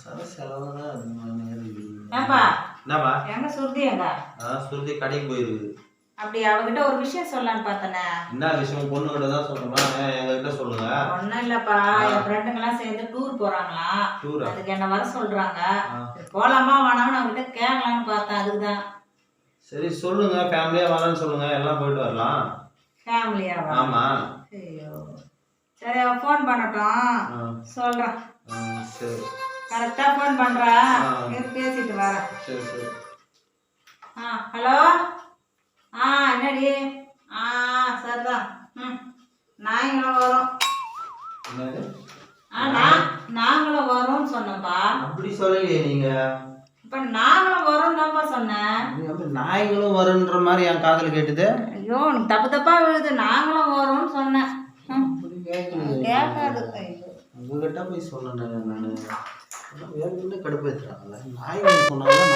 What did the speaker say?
செலவுனா ஏன்பா என்னப்பா எங்க சுருதி எங்க சுருதி கடைக்கு போயிருக்குது. அப்படி அவகிட்ட ஒரு விஷயம் சொல்லலான்னு பார்த்தனே. என்ன விஷயம்? பொண்ணு கிட்ட தான் சொல்லணுமா? எங்ககிட்ட சொல்லுங்க. ஒன்றும் இல்லைப்பா, என் ஃப்ரெண்டுங்கெல்லாம் சேர்ந்து டூர் போகிறாங்களாம். அதுக்கு என்ன வர சொல்கிறாங்க. போகலாமா வேணாம்னு அவங்ககிட்ட கேட்கலான்னு பார்த்தேன். அதுக்கு தான். சரி சொல்லுங்க, ஃபேமிலியாக வரேன்னு சொல்லுங்க, எல்லாம் போயிட்டு வரலாம். ஃபேமிலியாவா? ஆமாம். ஐயோ சரி, அவன் ஃபோன் பண்ணட்டும், சொல்கிறேன். சரி கரெக்டாக ஃபோன் பண்ணுறேன், பேசிட்டு வரேன். சரி சரி. ஹலோ. என்னடி? சரிதான். நாங்களும் வரோம். என்னது? நாங்களும் வரோம்னு சொன்னப்பா. அப்படி சொல்லலையே நீங்க. இப்ப நாங்களும் வரோம் தான்ப்பா சொன்னேன். நாய்களும் வரும்ன்ற மாதிரி என் காதுல கேட்டுது. ஐயோ உனக்கு தப்பு தப்பா விழுது. நாங்களும் வரோம்னு சொன்னேன். கேட்காது. உங்ககிட்ட போய் சொன்னேன் நான். வேணும்னு கடுப்பேற்றுறாங்கல்ல. நாய்கள் சொன்னாங்க